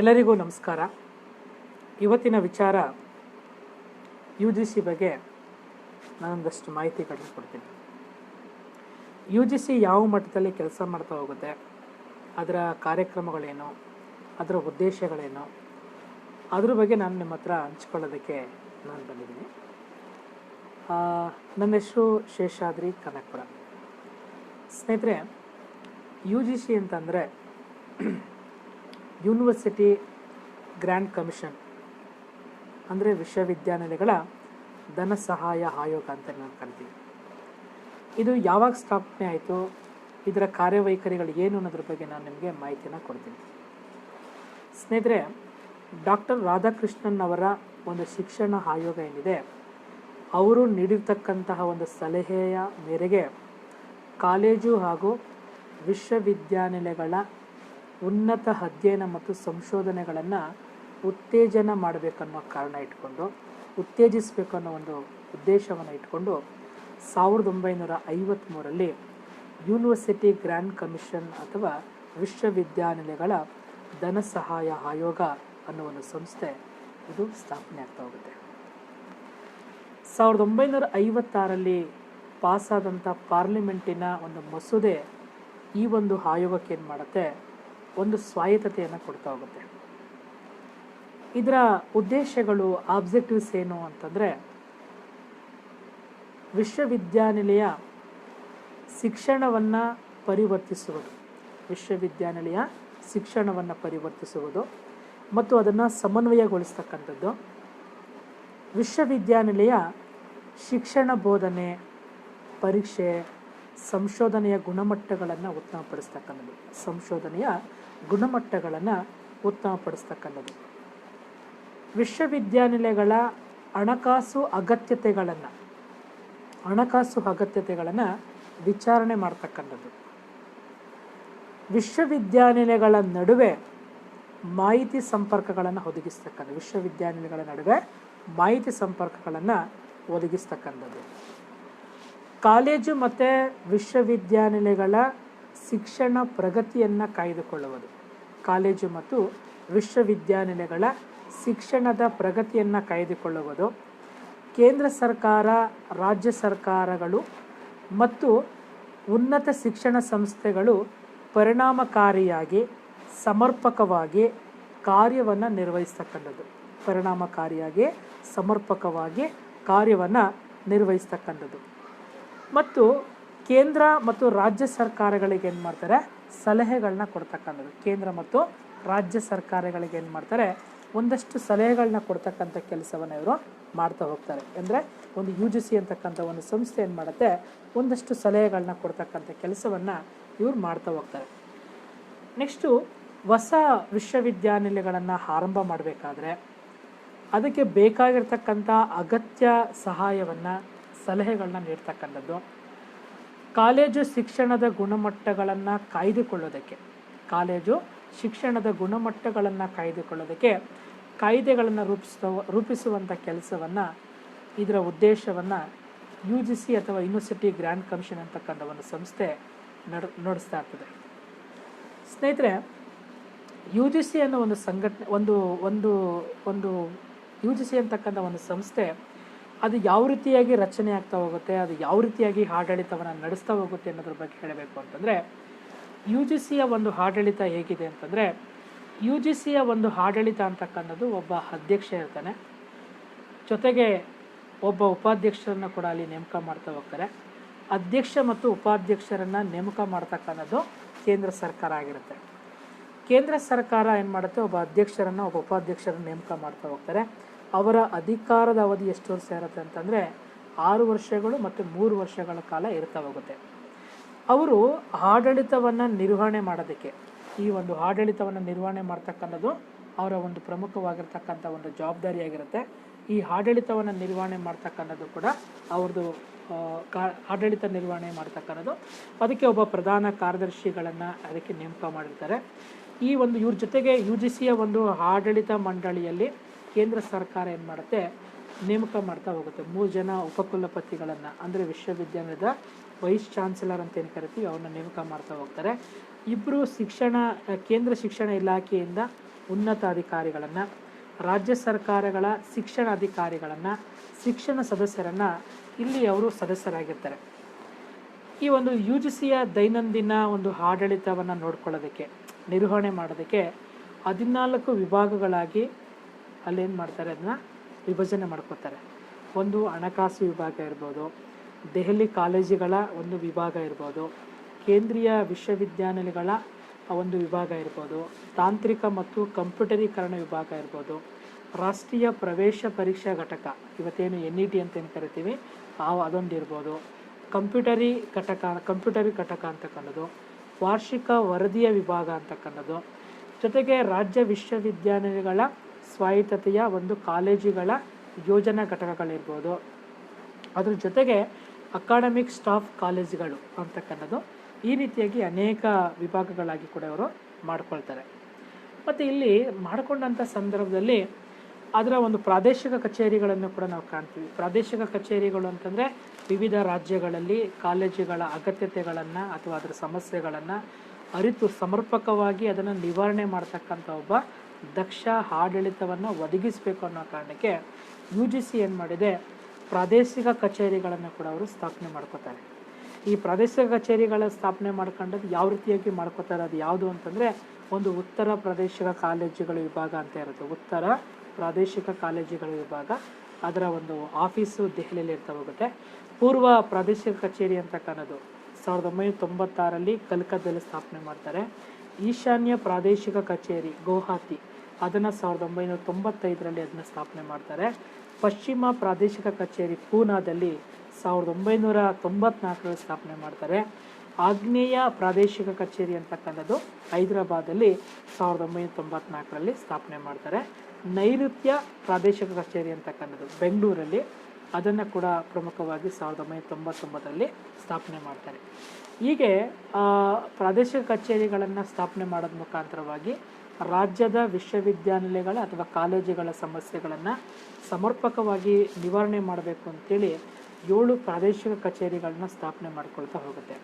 ಎಲ್ಲರಿಗೂ ನಮಸ್ಕಾರ. ಇವತ್ತಿನ ವಿಚಾರ UGC ಬಗ್ಗೆ ನಾನೊಂದಷ್ಟು ಮಾಹಿತಿಗಳನ್ನು ಕೊಡ್ತೀನಿ. UGC ಯಾವ ಮಟ್ಟದಲ್ಲಿ ಕೆಲಸ ಮಾಡ್ತಾ ಹೋಗುತ್ತೆ, ಅದರ ಕಾರ್ಯಕ್ರಮಗಳೇನು, ಅದರ ಉದ್ದೇಶಗಳೇನು, ಅದ್ರ ಬಗ್ಗೆ ನಾನು ನಿಮ್ಮ ಹತ್ರ ಹಂಚ್ಕೊಳ್ಳೋದಕ್ಕೆ ನಾನು ಬಂದಿದ್ದೀನಿ. ನನ್ನ ಹೆಸರು ಶೇಷಾದ್ರಿ ಕನಕಪುರ. ಸ್ನೇಹಿತರೆ, UGC ಅಂತಂದರೆ ಯೂನಿವರ್ಸಿಟಿ ಗ್ರ್ಯಾಂಡ್ ಕಮಿಷನ್, ಅಂದರೆ ವಿಶ್ವವಿದ್ಯಾನಿಲಯಗಳ ಧನ ಸಹಾಯ ಆಯೋಗ ಅಂತ ನಾವು ಕರಿತೀವಿ. ಇದು ಯಾವಾಗ ಸ್ಥಾಪನೆ ಆಯಿತು, ಇದರ ಕಾರ್ಯವೈಖರಿಗಳು ಏನು ಅನ್ನೋದ್ರ ಬಗ್ಗೆ ನಾನು ನಿಮಗೆ ಮಾಹಿತಿಯನ್ನು ಕೊಡ್ತೀನಿ. ಸ್ನೇಹಿತರೆ, ಡಾಕ್ಟರ್ ರಾಧಾಕೃಷ್ಣನ್ ಅವರ ಒಂದು ಶಿಕ್ಷಣ ಆಯೋಗ ಏನಿದೆ, ಅವರು ನೀಡಿರ್ತಕ್ಕಂತಹ ಒಂದು ಸಲಹೆಯ ಮೇರೆಗೆ ಕಾಲೇಜು ಹಾಗೂ ವಿಶ್ವವಿದ್ಯಾನಿಲಯಗಳ ಉನ್ನತ ಅಧ್ಯಯನ ಮತ್ತು ಸಂಶೋಧನೆಗಳನ್ನು ಉತ್ತೇಜನ ಮಾಡಬೇಕನ್ನೋ ಕಾರಣ ಇಟ್ಕೊಂಡು, ಉತ್ತೇಜಿಸಬೇಕು ಅನ್ನೋ ಒಂದು ಉದ್ದೇಶವನ್ನು ಇಟ್ಕೊಂಡು 1953ರಲ್ಲಿ ಯೂನಿವರ್ಸಿಟಿ ಗ್ರ್ಯಾಂಡ್ ಕಮಿಷನ್ ಅಥವಾ ವಿಶ್ವವಿದ್ಯಾನಿಲಯಗಳ ಧನ ಸಹಾಯ ಆಯೋಗ ಅನ್ನೋ ಒಂದು ಸಂಸ್ಥೆ ಇದು ಸ್ಥಾಪನೆ ಆಗ್ತಾ ಹೋಗುತ್ತೆ. 1956ರಲ್ಲಿ ಪಾಸಾದಂಥ ಪಾರ್ಲಿಮೆಂಟಿನ ಒಂದು ಮಸೂದೆ ಈ ಒಂದು ಆಯೋಗಕ್ಕೆ ಏನು ಮಾಡುತ್ತೆ, ಒಂದು ಸ್ವಾಯತ್ತತೆಯನ್ನು ಕೊಡ್ತಾ ಹೋಗುತ್ತೆ. ಇದರ ಉದ್ದೇಶಗಳು, ಆಬ್ಜೆಕ್ಟಿವ್ಸ್ ಏನು ಅಂತಂದರೆ, ವಿಶ್ವವಿದ್ಯಾನಿಲಯ ಶಿಕ್ಷಣವನ್ನು ಪರಿವರ್ತಿಸುವುದು ಮತ್ತು ಅದನ್ನು ಸಮನ್ವಯಗೊಳಿಸ್ತಕ್ಕಂಥದ್ದು. ವಿಶ್ವವಿದ್ಯಾನಿಲಯ ಶಿಕ್ಷಣ ಬೋಧನೆ, ಪರೀಕ್ಷೆ, ಸಂಶೋಧನೆಯ ಗುಣಮಟ್ಟಗಳನ್ನು ಉತ್ತಮಪಡಿಸ್ತಕ್ಕಂಥದ್ದು. ವಿಶ್ವವಿದ್ಯಾನಿಲಯಗಳ ಹಣಕಾಸು ಅಗತ್ಯತೆಗಳನ್ನು ವಿಚಾರಣೆ ಮಾಡ್ತಕ್ಕಂಥದ್ದು. ವಿಶ್ವವಿದ್ಯಾನಿಲಯಗಳ ನಡುವೆ ಮಾಹಿತಿ ಸಂಪರ್ಕಗಳನ್ನು ಒದಗಿಸ್ತಕ್ಕಂಥದ್ದು. ಕಾಲೇಜು ಮತ್ತು ವಿಶ್ವವಿದ್ಯಾನಿಲಯಗಳ ಶಿಕ್ಷಣ ಪ್ರಗತಿಯನ್ನು ಕಾಯ್ದುಕೊಳ್ಳುವುದು. ಕಾಲೇಜು ಮತ್ತು ವಿಶ್ವವಿದ್ಯಾನಿಲಯಗಳ ಶಿಕ್ಷಣದ ಪ್ರಗತಿಯನ್ನು ಕಾಯ್ದುಕೊಳ್ಳುವುದು. ಕೇಂದ್ರ ಸರ್ಕಾರ, ರಾಜ್ಯ ಸರ್ಕಾರಗಳು ಮತ್ತು ಉನ್ನತ ಶಿಕ್ಷಣ ಸಂಸ್ಥೆಗಳು ಪರಿಣಾಮಕಾರಿಯಾಗಿ ಸಮರ್ಪಕವಾಗಿ ಕಾರ್ಯವನ್ನು ನಿರ್ವಹಿಸ್ತಕ್ಕಂಥದ್ದು. ಮತ್ತು ಕೇಂದ್ರ ಮತ್ತು ರಾಜ್ಯ ಸರ್ಕಾರಗಳಿಗೆ ಏನು ಮಾಡ್ತಾರೆ, ಸಲಹೆಗಳನ್ನ ಕೊಡ್ತಕ್ಕಂಥದ್ದು. ಕೇಂದ್ರ ಮತ್ತು ರಾಜ್ಯ ಸರ್ಕಾರಗಳಿಗೆ ಏನು ಮಾಡ್ತಾರೆ, ಒಂದಷ್ಟು ಸಲಹೆಗಳನ್ನ ಕೊಡ್ತಕ್ಕಂಥ ಕೆಲಸವನ್ನು ಇವರು ಮಾಡ್ತಾ ಹೋಗ್ತಾರೆ. ಅಂದರೆ ಒಂದು UGC ಅಂತಕ್ಕಂಥ ಒಂದು ಸಂಸ್ಥೆ ಏನು ಮಾಡುತ್ತೆ, ಒಂದಷ್ಟು ಸಲಹೆಗಳನ್ನ ಕೊಡ್ತಕ್ಕಂಥ ಕೆಲಸವನ್ನು ಇವ್ರು ಮಾಡ್ತಾ ಹೋಗ್ತಾರೆ. ನೆಕ್ಸ್ಟು, ಹೊಸ ವಿಶ್ವವಿದ್ಯಾನಿಲಯಗಳನ್ನು ಆರಂಭ ಮಾಡಬೇಕಾದ್ರೆ ಅದಕ್ಕೆ ಬೇಕಾಗಿರ್ತಕ್ಕಂಥ ಅಗತ್ಯ ಸಹಾಯವನ್ನು, ಸಲಹೆಗಳನ್ನ ನೀಡ್ತಕ್ಕಂಥದ್ದು. ಕಾಲೇಜು ಶಿಕ್ಷಣದ ಗುಣಮಟ್ಟಗಳನ್ನು ಕಾಯ್ದುಕೊಳ್ಳೋದಕ್ಕೆ ಕಾಯ್ದೆಗಳನ್ನು ರೂಪಿಸುವಂಥ ಕೆಲಸವನ್ನು, ಇದರ ಉದ್ದೇಶವನ್ನು UGC ಅಥವಾ ಯೂನಿವರ್ಸಿಟಿ ಗ್ರ್ಯಾಂಡ್ ಕಮಿಷನ್ ಅಂತಕ್ಕಂಥ ಒಂದು ಸಂಸ್ಥೆ ನಡೆಸ್ತಾ ಇರ್ತದೆ. ಸ್ನೇಹಿತರೆ, UGC ಅನ್ನೋ ಒಂದು ಸಂಘಟನೆ, UGC ಅಂತಕ್ಕಂಥ ಒಂದು ಸಂಸ್ಥೆ ಅದು ಯಾವ ರೀತಿಯಾಗಿ ರಚನೆ ಆಗ್ತಾ ಹೋಗುತ್ತೆ, ಅದು ಯಾವ ರೀತಿಯಾಗಿ ಆಡಳಿತವನ್ನು ನಡೆಸ್ತಾ ಹೋಗುತ್ತೆ ಅನ್ನೋದ್ರ ಬಗ್ಗೆ ಹೇಳಬೇಕು ಅಂತಂದರೆ, UGCಯ ಒಂದು ಆಡಳಿತ ಹೇಗಿದೆ ಅಂತಂದರೆ, UGCಯ ಒಂದು ಆಡಳಿತ ಅಂತಕ್ಕಂಥದ್ದು ಒಬ್ಬ ಅಧ್ಯಕ್ಷ ಇರ್ತಾನೆ, ಜೊತೆಗೆ ಒಬ್ಬ ಉಪಾಧ್ಯಕ್ಷರನ್ನು ಕೂಡ ಅಲ್ಲಿ ನೇಮಕ ಮಾಡ್ತಾ ಹೋಗ್ತಾರೆ. ಅಧ್ಯಕ್ಷ ಮತ್ತು ಉಪಾಧ್ಯಕ್ಷರನ್ನು ನೇಮಕ ಮಾಡ್ತಕ್ಕಂಥದ್ದು ಕೇಂದ್ರ ಸರ್ಕಾರ ಆಗಿರುತ್ತೆ. ಕೇಂದ್ರ ಸರ್ಕಾರ ಏನು ಮಾಡುತ್ತೆ, ಒಬ್ಬ ಅಧ್ಯಕ್ಷರನ್ನು, ಒಬ್ಬ ಉಪಾಧ್ಯಕ್ಷರನ್ನು ನೇಮಕ ಮಾಡ್ತಾ ಹೋಗ್ತಾರೆ. ಅವರ ಅಧಿಕಾರದ ಅವಧಿ ಎಷ್ಟು ವರ್ಷ ಇರುತ್ತೆ ಅಂತಂದರೆ 6 ವರ್ಷಗಳು ಮತ್ತು 3 ವರ್ಷಗಳ ಕಾಲ ಇರ್ತಾ ಹೋಗುತ್ತೆ. ಅವರು ಆಡಳಿತವನ್ನು ನಿರ್ವಹಣೆ ಮಾಡೋದಕ್ಕೆ, ಈ ಒಂದು ಆಡಳಿತವನ್ನು ನಿರ್ವಹಣೆ ಮಾಡ್ತಕ್ಕಂಥದ್ದು ಅವರ ಒಂದು ಪ್ರಮುಖವಾಗಿರ್ತಕ್ಕಂಥ ಒಂದು ಜವಾಬ್ದಾರಿಯಾಗಿರುತ್ತೆ. ಈ ಆಡಳಿತವನ್ನು ನಿರ್ವಹಣೆ ಮಾಡ್ತಕ್ಕಂಥದ್ದು ಕೂಡ ಅವ್ರದ್ದು ಆಡಳಿತ ನಿರ್ವಹಣೆ ಮಾಡ್ತಕ್ಕಂಥದ್ದು. ಅದಕ್ಕೆ ಒಬ್ಬ ಪ್ರಧಾನ ಕಾರ್ಯದರ್ಶಿಗಳನ್ನು ಅದಕ್ಕೆ ನೇಮಕ ಮಾಡಿರ್ತಾರೆ. ಇವ್ರ ಜೊತೆಗೆ UGCಯ ಒಂದು ಆಡಳಿತ ಮಂಡಳಿಯಲ್ಲಿ ಕೇಂದ್ರ ಸರ್ಕಾರ ಏನು ಮಾಡುತ್ತೆ, ನೇಮಕ ಮಾಡ್ತಾ ಹೋಗುತ್ತೆ. 3 ಜನ ಉಪಕುಲಪತಿಗಳನ್ನು, ಅಂದರೆ ವಿಶ್ವವಿದ್ಯಾನಿಲಯದ ವೈಸ್ ಚಾನ್ಸಲರ್ ಅಂತ ಏನು ಕರಿತೀವಿ, ಅವ್ರನ್ನ ನೇಮಕ ಮಾಡ್ತಾ ಹೋಗ್ತಾರೆ. ಇಬ್ಬರು ಕೇಂದ್ರ ಶಿಕ್ಷಣ ಇಲಾಖೆಯಿಂದ ಉನ್ನತ ಅಧಿಕಾರಿಗಳನ್ನು, ರಾಜ್ಯ ಸರ್ಕಾರಗಳ ಶಿಕ್ಷಣ ಅಧಿಕಾರಿಗಳನ್ನು, ಶಿಕ್ಷಣ ಸದಸ್ಯರನ್ನು ಇಲ್ಲಿ ಅವರು ಸದಸ್ಯರಾಗಿರ್ತಾರೆ. ಈ ಒಂದು ಯು ಜಿ ಸಿಯ ದೈನಂದಿನ ಒಂದು ಆಡಳಿತವನ್ನು ನೋಡ್ಕೊಳ್ಳೋದಕ್ಕೆ, ನಿರ್ವಹಣೆ ಮಾಡೋದಕ್ಕೆ 14 ವಿಭಾಗಗಳಾಗಿ ಅಲ್ಲೇನು ಮಾಡ್ತಾರೆ, ಅದನ್ನು ವಿಭಜನೆ ಮಾಡ್ಕೋತಾರೆ. ಒಂದು ಹಣಕಾಸು ವಿಭಾಗ ಇರ್ಬೋದು, ದೆಹಲಿ ಕಾಲೇಜುಗಳ ಒಂದು ವಿಭಾಗ ಇರ್ಬೋದು, ಕೇಂದ್ರೀಯ ವಿಶ್ವವಿದ್ಯಾನಿಲಯಗಳ ಒಂದು ವಿಭಾಗ ಇರ್ಬೋದು, ತಾಂತ್ರಿಕ ಮತ್ತು ಕಂಪ್ಯೂಟರೀಕರಣ ವಿಭಾಗ ಇರ್ಬೋದು, ರಾಷ್ಟ್ರೀಯ ಪ್ರವೇಶ ಪರೀಕ್ಷಾ ಘಟಕ, ಇವತ್ತೇನು NET ಅಂತ ಏನು ಕರಿತೀವಿ ಅದೊಂದು ಇರ್ಬೋದು, ಕಂಪ್ಯೂಟರಿ ಘಟಕ ಅಂತಕ್ಕಂಥದ್ದು, ವಾರ್ಷಿಕ ವರದಿಯ ವಿಭಾಗ ಅಂತಕ್ಕಂಥದ್ದು, ಜೊತೆಗೆ ರಾಜ್ಯ ವಿಶ್ವವಿದ್ಯಾನಿಲಯಗಳ ಸ್ವಾಯತ್ತತೆಯ ಒಂದು ಕಾಲೇಜುಗಳ ಯೋಜನಾ ಘಟಕಗಳಿರ್ಬೋದು, ಅದ್ರ ಜೊತೆಗೆ ಅಕಾಡೆಮಿಕ್ ಸ್ಟಾಫ್ ಕಾಲೇಜುಗಳು ಅಂತಕ್ಕಂಥದ್ದು. ಈ ರೀತಿಯಾಗಿ ಅನೇಕ ವಿಭಾಗಗಳಾಗಿ ಕೂಡ ಅವರು ಮಾಡ್ಕೊಳ್ತಾರೆ. ಮತ್ತು ಇಲ್ಲಿ ಮಾಡಿಕೊಂಡಂಥ ಸಂದರ್ಭದಲ್ಲಿ ಅದರ ಒಂದು ಪ್ರಾದೇಶಿಕ ಕಚೇರಿಗಳನ್ನು ಕೂಡ ನಾವು ಕಾಣ್ತೀವಿ. ಪ್ರಾದೇಶಿಕ ಕಚೇರಿಗಳು ಅಂತಂದರೆ ವಿವಿಧ ರಾಜ್ಯಗಳಲ್ಲಿ ಕಾಲೇಜುಗಳ ಅಗತ್ಯತೆಗಳನ್ನು ಅಥವಾ ಅದರ ಸಮಸ್ಯೆಗಳನ್ನು ಅರಿತು ಸಮರ್ಪಕವಾಗಿ ಅದನ್ನು ನಿವಾರಣೆ ಮಾಡ್ತಕ್ಕಂಥ ಒಬ್ಬ ದಕ್ಷ ಆಡಳಿತವನ್ನು ಒದಗಿಸಬೇಕು ಅನ್ನೋ ಕಾರಣಕ್ಕೆ ಯು ಜಿ ಸಿ ಏನು ಮಾಡಿದೆ, ಪ್ರಾದೇಶಿಕ ಕಚೇರಿಗಳನ್ನು ಕೂಡ ಅವರು ಸ್ಥಾಪನೆ ಮಾಡ್ಕೋತಾರೆ. ಈ ಪ್ರಾದೇಶಿಕ ಕಚೇರಿಗಳ ಸ್ಥಾಪನೆ ಮಾಡ್ಕೊಂಡದ್ದು ಯಾವ ರೀತಿಯಾಗಿ ಮಾಡ್ಕೋತಾರೆ, ಅದು ಯಾವುದು ಅಂತಂದರೆ ಒಂದು ಉತ್ತರ ಪ್ರಾದೇಶಿಕ ಕಾಲೇಜುಗಳ ವಿಭಾಗ ಅಂತ ಇರುತ್ತೆ. ಉತ್ತರ ಪ್ರಾದೇಶಿಕ ಕಾಲೇಜುಗಳ ವಿಭಾಗ, ಅದರ ಒಂದು ಆಫೀಸು ದೆಹಲಿಯಲ್ಲಿ ಇರ್ತಾ ಹೋಗುತ್ತೆ. ಪೂರ್ವ ಪ್ರಾದೇಶಿಕ ಕಚೇರಿ ಅಂತಕ್ಕನ್ನೋದು 1996ರಲ್ಲಿ ಕಲ್ಕತ್ತಾದಲ್ಲಿ ಸ್ಥಾಪನೆ ಮಾಡ್ತಾರೆ. ಈಶಾನ್ಯ ಪ್ರಾದೇಶಿಕ ಕಚೇರಿ ಗೌಹಾತಿ, ಅದನ್ನು 1995ರಲ್ಲಿ ಅದನ್ನು ಸ್ಥಾಪನೆ ಮಾಡ್ತಾರೆ. ಪಶ್ಚಿಮ ಪ್ರಾದೇಶಿಕ ಕಚೇರಿ ಪೂನಾದಲ್ಲಿ 1994ರಲ್ಲಿ ಸ್ಥಾಪನೆ ಮಾಡ್ತಾರೆ. ಆಗ್ನೇಯ ಪ್ರಾದೇಶಿಕ ಕಚೇರಿ ಅಂತಕ್ಕಂಥದ್ದು ಹೈದರಾಬಾದಲ್ಲಿ 1994ರಲ್ಲಿ ಸ್ಥಾಪನೆ ಮಾಡ್ತಾರೆ. ನೈಋತ್ಯ ಪ್ರಾದೇಶಿಕ ಕಚೇರಿ ಅಂತಕ್ಕಂಥದ್ದು ಬೆಂಗಳೂರಲ್ಲಿ, ಅದನ್ನು ಕೂಡ ಪ್ರಮುಖವಾಗಿ 1999ರಲ್ಲಿ ಸ್ಥಾಪನೆ ಮಾಡ್ತಾರೆ. ಹೀಗೆ ಪ್ರಾದೇಶಿಕ ಕಚೇರಿಗಳನ್ನು ಸ್ಥಾಪನೆ ಮಾಡೋದ್ರ ಮುಖಾಂತರವಾಗಿ ರಾಜ್ಯದ ವಿಶ್ವವಿದ್ಯಾನಿಲಯಗಳ ಅಥವಾ ಕಾಲೇಜುಗಳ ಸಮಸ್ಯೆಗಳನ್ನು ಸಮರ್ಪಕವಾಗಿ ನಿವಾರಣೆ ಮಾಡಬೇಕು ಅಂತೇಳಿ 7 ಪ್ರಾದೇಶಿಕ ಕಚೇರಿಗಳನ್ನ ಸ್ಥಾಪನೆ ಮಾಡ್ಕೊಳ್ತಾ ಹೋಗುತ್ತೆ.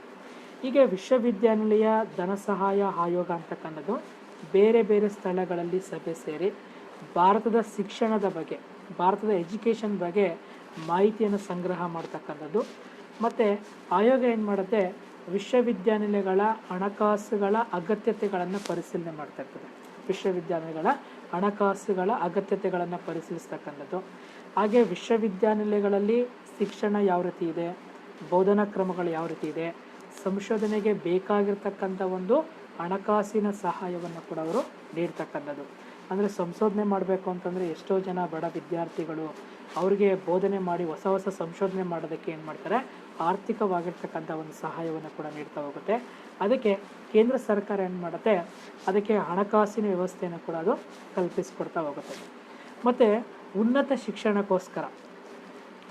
ಹೀಗೆ ವಿಶ್ವವಿದ್ಯಾನಿಲಯ ಧನ ಸಹಾಯ ಆಯೋಗ ಅಂತಕ್ಕಂಥದ್ದು ಬೇರೆ ಬೇರೆ ಸ್ಥಳಗಳಲ್ಲಿ ಸಭೆ ಸೇರಿ ಭಾರತದ ಶಿಕ್ಷಣದ ಬಗ್ಗೆ, ಭಾರತದ ಎಜುಕೇಷನ್ ಬಗ್ಗೆ ಮಾಹಿತಿಯನ್ನು ಸಂಗ್ರಹ ಮಾಡ್ತಕ್ಕಂಥದ್ದು. ಮತ್ತು ಆಯೋಗ ಏನು ಮಾಡುತ್ತೆ, ವಿಶ್ವವಿದ್ಯಾನಿಲಯಗಳ ಹಣಕಾಸುಗಳ ಅಗತ್ಯತೆಗಳನ್ನು ಪರಿಶೀಲನೆ ಮಾಡ್ತಾ ಇರ್ತದೆ. ವಿಶ್ವವಿದ್ಯಾನಿಲಯಗಳ ಹಣಕಾಸುಗಳ ಅಗತ್ಯತೆಗಳನ್ನು ಪರಿಶೀಲಿಸ್ತಕ್ಕಂಥದ್ದು. ಹಾಗೆ ವಿಶ್ವವಿದ್ಯಾನಿಲಯಗಳಲ್ಲಿ ಶಿಕ್ಷಣ ಯಾವ ರೀತಿ ಇದೆ, ಬೋಧನಾ ಕ್ರಮಗಳು ಯಾವ ರೀತಿ ಇದೆ, ಸಂಶೋಧನೆಗೆ ಬೇಕಾಗಿರ್ತಕ್ಕಂಥ ಒಂದು ಹಣಕಾಸಿನ ಸಹಾಯವನ್ನು ಕೂಡ ಅವರು ನೀಡ್ತಕ್ಕಂಥದ್ದು. ಅಂದರೆ ಸಂಶೋಧನೆ ಮಾಡಬೇಕು ಅಂತಂದರೆ ಎಷ್ಟೋ ಜನ ಬಡ ವಿದ್ಯಾರ್ಥಿಗಳು ಅವರಿಗೆ ಬೋಧನೆ ಮಾಡಿ ಹೊಸ ಹೊಸ ಸಂಶೋಧನೆ ಮಾಡೋದಕ್ಕೆ ಏನು ಮಾಡ್ತಾರೆ, ಆರ್ಥಿಕವಾಗಿರ್ತಕ್ಕಂಥ ಒಂದು ಸಹಾಯವನ್ನು ಕೂಡ ನೀಡ್ತಾ ಹೋಗುತ್ತೆ. ಅದಕ್ಕೆ ಕೇಂದ್ರ ಸರ್ಕಾರ ಏನು ಮಾಡುತ್ತೆ, ಅದಕ್ಕೆ ಹಣಕಾಸಿನ ವ್ಯವಸ್ಥೆಯನ್ನು ಕೂಡ ಅದು ಕಲ್ಪಿಸಿಕೊಡ್ತಾ ಹೋಗುತ್ತೆ. ಮತ್ತು ಉನ್ನತ ಶಿಕ್ಷಣಕ್ಕೋಸ್ಕರ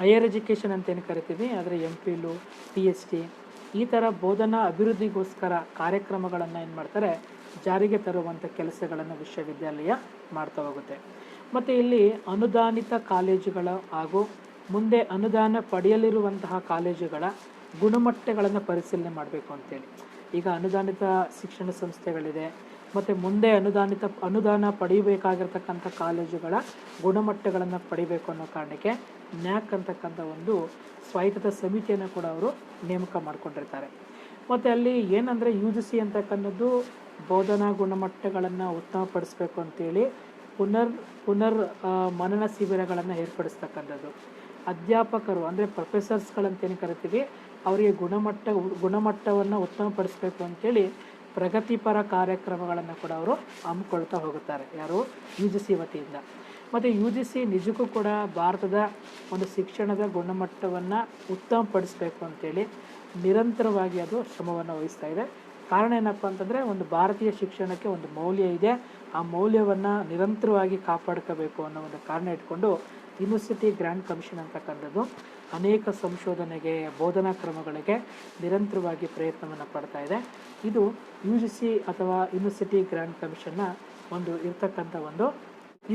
ಹೈಯರ್ ಎಜುಕೇಷನ್ ಅಂತ ಏನು ಕರಿತೀವಿ, ಅದರ MPhil, PhD ಈ ಥರ ಬೋಧನಾ ಅಭಿವೃದ್ಧಿಗೋಸ್ಕರ ಕಾರ್ಯಕ್ರಮಗಳನ್ನು ಏನು ಮಾಡ್ತಾರೆ, ಜಾರಿಗೆ ತರುವಂಥ ಕೆಲಸಗಳನ್ನು ವಿಶ್ವವಿದ್ಯಾಲಯ ಮಾಡ್ತಾ ಹೋಗುತ್ತೆ. ಮತ್ತು ಇಲ್ಲಿ ಅನುದಾನಿತ ಕಾಲೇಜುಗಳ ಹಾಗೂ ಮುಂದೆ ಅನುದಾನ ಪಡೆಯಲಿರುವಂತಹ ಕಾಲೇಜುಗಳ ಗುಣಮಟ್ಟಗಳನ್ನು ಪರಿಶೀಲನೆ ಮಾಡಬೇಕು ಅಂತೇಳಿ. ಈಗ ಅನುದಾನಿತ ಶಿಕ್ಷಣ ಸಂಸ್ಥೆಗಳಿದೆ, ಮತ್ತು ಮುಂದೆ ಅನುದಾನ ಪಡೆಯಬೇಕಾಗಿರ್ತಕ್ಕಂಥ ಕಾಲೇಜುಗಳ ಗುಣಮಟ್ಟಗಳನ್ನು ಪಡಿಬೇಕು ಅನ್ನೋ ಕಾರಣಕ್ಕೆ ನ್ಯಾಕ್ ಅಂತಕ್ಕಂಥ ಒಂದು ಸ್ವಾಯತ್ತ ಸಮಿತಿಯನ್ನು ಕೂಡ ಅವರು ನೇಮಕ ಮಾಡಿಕೊಂಡಿರ್ತಾರೆ. ಮತ್ತು ಅಲ್ಲಿ ಏನಂದರೆ UGC ಅಂತಕ್ಕಂಥದ್ದು ಬೋಧನಾ ಗುಣಮಟ್ಟಗಳನ್ನು ಉತ್ತಮಪಡಿಸಬೇಕು ಅಂತೇಳಿ ಪುನರ್ ಮನನ ಶಿಬಿರಗಳನ್ನು ಏರ್ಪಡಿಸ್ತಕ್ಕಂಥದ್ದು. ಅಧ್ಯಾಪಕರು ಅಂದರೆ ಪ್ರೊಫೆಸರ್ಸ್ಗಳಂತೇನು ಕರಿತೀವಿ, ಅವರಿಗೆ ಗುಣಮಟ್ಟವನ್ನು ಉತ್ತಮಪಡಿಸಬೇಕು ಅಂತೇಳಿ ಪ್ರಗತಿಪರ ಕಾರ್ಯಕ್ರಮಗಳನ್ನು ಕೂಡ ಅವರು ಹಮ್ಮಿಕೊಳ್ತಾ ಹೋಗುತ್ತಾರೆ. ಯಾರು, UGC ವತಿಯಿಂದ. ಮತ್ತು UGC ನಿಜಕ್ಕೂ ಕೂಡ ಭಾರತದ ಒಂದು ಶಿಕ್ಷಣದ ಗುಣಮಟ್ಟವನ್ನು ಉತ್ತಮಪಡಿಸಬೇಕು ಅಂತೇಳಿ ನಿರಂತರವಾಗಿ ಅದು ಶ್ರಮವನ್ನು ವಹಿಸ್ತಾ ಇದೆ. ಕಾರಣ ಏನಪ್ಪ ಅಂತಂದರೆ, ಒಂದು ಭಾರತೀಯ ಶಿಕ್ಷಣಕ್ಕೆ ಒಂದು ಮೌಲ್ಯ ಇದೆ, ಆ ಮೌಲ್ಯವನ್ನು ನಿರಂತರವಾಗಿ ಕಾಪಾಡ್ಕೋಬೇಕು ಅನ್ನೋ ಒಂದು ಕಾರಣ ಇಟ್ಕೊಂಡು ಯೂನಿವರ್ಸಿಟಿ ಗ್ರ್ಯಾಂಡ್ ಕಮಿಷನ್ ಅಂತಕ್ಕಂಥದ್ದು ಅನೇಕ ಸಂಶೋಧನೆಗೆ, ಬೋಧನಾ ಕ್ರಮಗಳಿಗೆ ನಿರಂತರವಾಗಿ ಪ್ರಯತ್ನವನ್ನು ಪಡ್ತಾ ಇದೆ. ಇದು UGC ಅಥವಾ ಯೂನಿವರ್ಸಿಟಿ ಗ್ರ್ಯಾಂಡ್ ಕಮಿಷನ್ನ ಒಂದು ಇರ್ತಕ್ಕಂಥ ಒಂದು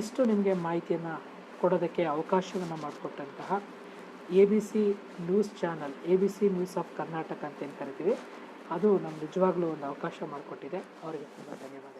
ಇಷ್ಟು ನಿಮಗೆ ಮಾಹಿತಿಯನ್ನು ಕೊಡೋದಕ್ಕೆ ಅವಕಾಶವನ್ನು ಮಾಡಿಕೊಟ್ಟಂತಹ ABC news channel, ABC news of Karnataka ಅಂತ ಏನು ಕರಿತೀವಿ, ಅದು ನಮ್ಗೆ ನಿಜವಾಗ್ಲೂ ಒಂದು ಅವಕಾಶ ಮಾಡಿಕೊಟ್ಟಿದೆ. ಅವರಿಗೆ ತುಂಬ ಧನ್ಯವಾದ.